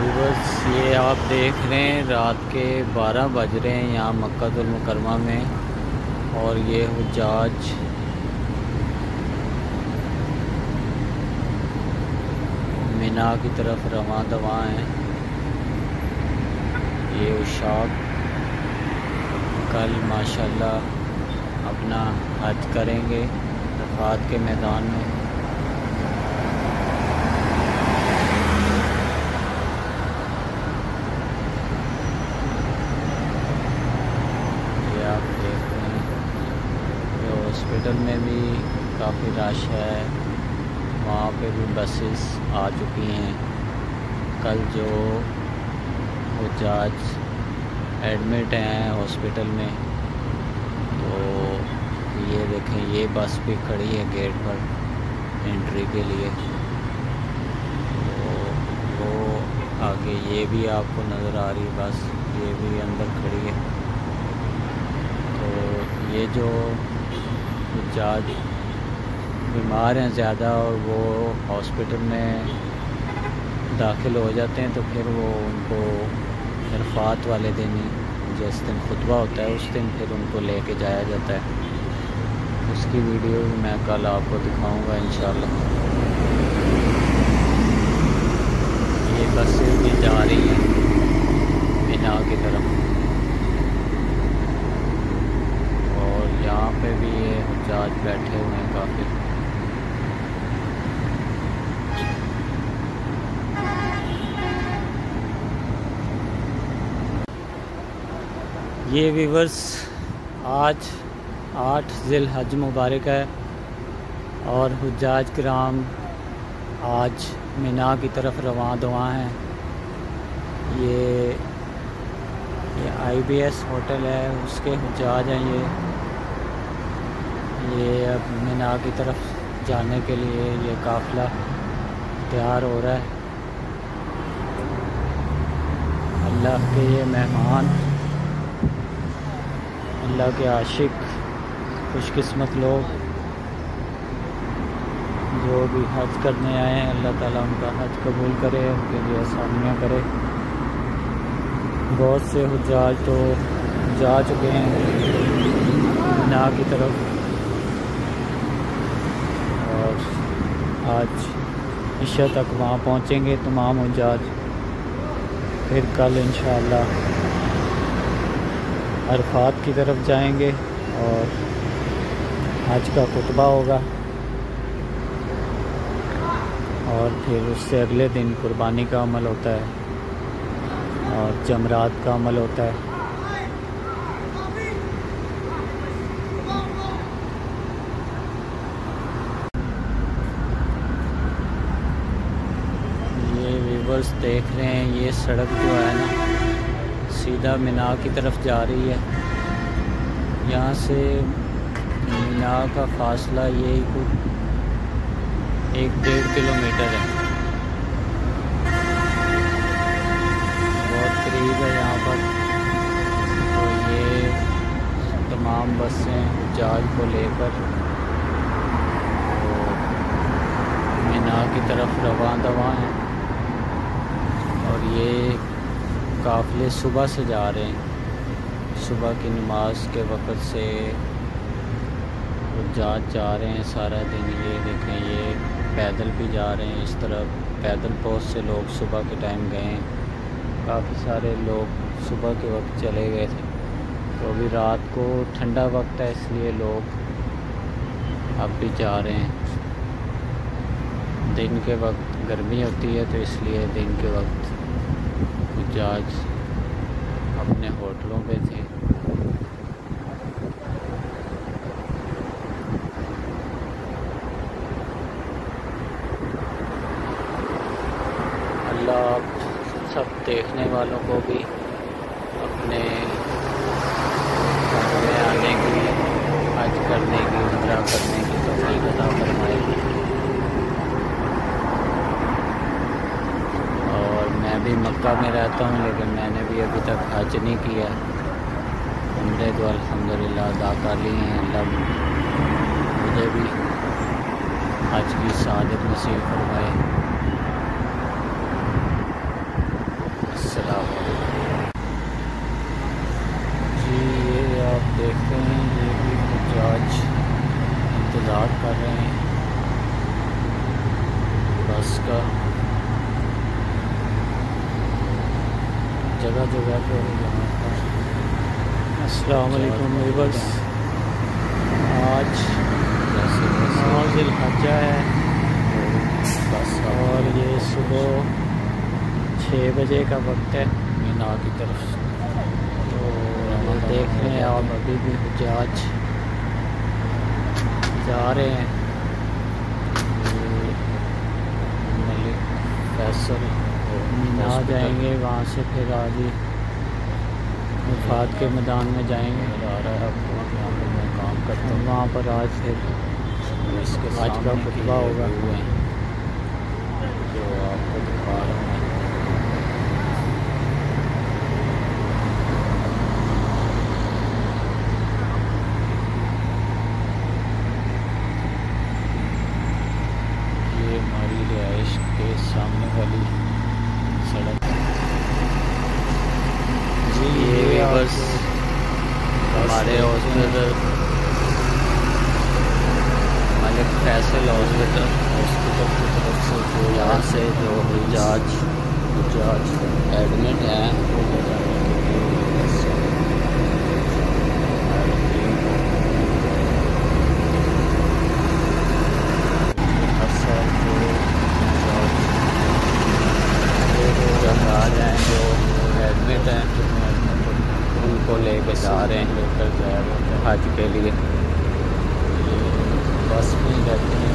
बस ये आप देख रहे हैं रात के 12 बज रहे हैं यहाँ मक्कातुल मुकरमा में। और ये हुज्जाज मिना की तरफ रवां दवा हैं। ये उशाक कल माशाल्लाह अपना हज करेंगे अरफात के मैदान में। हॉस्पिटल में भी काफ़ी रश है, वहाँ पे भी बसेस आ चुकी हैं। कल जो हुज्जाज एडमिट हैं हॉस्पिटल में, तो ये देखें ये बस भी खड़ी है गेट पर एंट्री के लिए। तो वो आगे ये भी आपको नज़र आ रही है बस, ये भी अंदर खड़ी है। तो ये जो हुज्जाज बीमार हैं ज़्यादा और वो हॉस्पिटल में दाखिल हो जाते हैं, तो फिर वो उनको अरफात वाले दिन ही जिस दिन खुतबा होता है उस दिन फिर उनको लेके जाया जाता है। उसकी वीडियो भी मैं कल आपको दिखाऊंगा इंशाल्लाह। ये बसें भी जा रही हैं मिना की तरफ, और यहाँ पे भी ये हुज्जाज बैठे हुए हैं काफ़ी। ये व्यूवर्स आज 8 ज़िल-हज मुबारक है और हुज्जाज किराम आज मिना की तरफ रवां दवा हैं। ये IBS होटल है उसके हुज्जाज हैं। ये अब मिना की तरफ जाने के लिए ये काफ़िला तैयार हो रहा है। अल्लाह के ये मेहमान, अल्लाह के आशिक खुशकिस्मत लोग जो भी हज करने आए हैं, अल्लाह ताला उनका हज कबूल करे, उनके लिए आसानियाँ करे। बहुत से हुज्जाज तो जा चुके हैं मिना की तरफ और आज इशा तक वहाँ पहुँचेंगे तमाम हुज्जाज। फिर कल इंशाअल्लाह अरफात की तरफ जाएंगे और हज का खुतबा होगा, और फिर उससे अगले दिन कुर्बानी का अमल होता है और जमरात का अमल होता है। ये व्यूवर्स देख रहे हैं ये सड़क जो है ना सीधा मिना की तरफ जा रही है। यहाँ से मिना का फासला यही कुछ 1-1.5 किलोमीटर है, बहुत करीब है यहाँ पर। तो ये तमाम बसें हुज्जाज को लेकर तो मिना की तरफ रवां दवा हैं, और ये काफ़िले सुबह से जा रहे हैं। सुबह की नमाज के वक़्त से हुज्जाज जा रहे हैं सारा दिन। ये देखें ये पैदल भी जा रहे हैं, इस तरफ पैदल बहुत से लोग सुबह के टाइम गए हैं। काफ़ी सारे लोग सुबह के वक्त चले गए थे, तो अभी रात को ठंडा वक्त है इसलिए लोग अब भी जा रहे हैं। दिन के वक्त गर्मी होती है तो इसलिए दिन के वक्त हुज्जाज अपने होटलों पे थे। अल्लाह आप सब देखने वालों को भी अपने घर में आने की, हज करने की, उम्रा करने की तौफीक अता फरमाए। मैं भी मक्का में रहता हूँ लेकिन मैंने भी अभी तक हज नहीं किया। उम्रे तो अल्हम्दुलिल्लाह अदा कर लिए हैं। अल्लाह मुझे भी हज की सआदत नसीब फरमाए। बस का जगह जगह पर यहाँ पर। अस्सलाम वालेकुम व्यूअर्स, आज ज़िलहज्जा है और ये सुबह 6 बजे का वक्त है मीना की तरफ। तो ये देख रहे हैं आप, अभी भी हुज्जाज जा रहे हैं। मलिक फैसल मीना जाएंगे, वहाँ से फिर आगे वफात के मैदान में जाएंगे। आ रहा है आपको, यहाँ पर मैं काम करता हूँ। वहाँ पर आज फिर इसके आज का सामने खुतबा की होगा। व्यू है जो आपको दिखा रहा हूँ। ये हमारी रिहाइश के सामने वाली सड़क जी। ये बस हमारे हॉस्पिटल मलिक फैसल हॉस्पिटल की तरफ से जो यहाँ से जो हुज्जाज एडमिट हैं वो ले जाने के लिए हर साल जो जहाज हैं जो एडमिट हैं उनको लेके जा रहे हैं, लेकर जा रहे हैं हज के लिए। बस में रहते हैं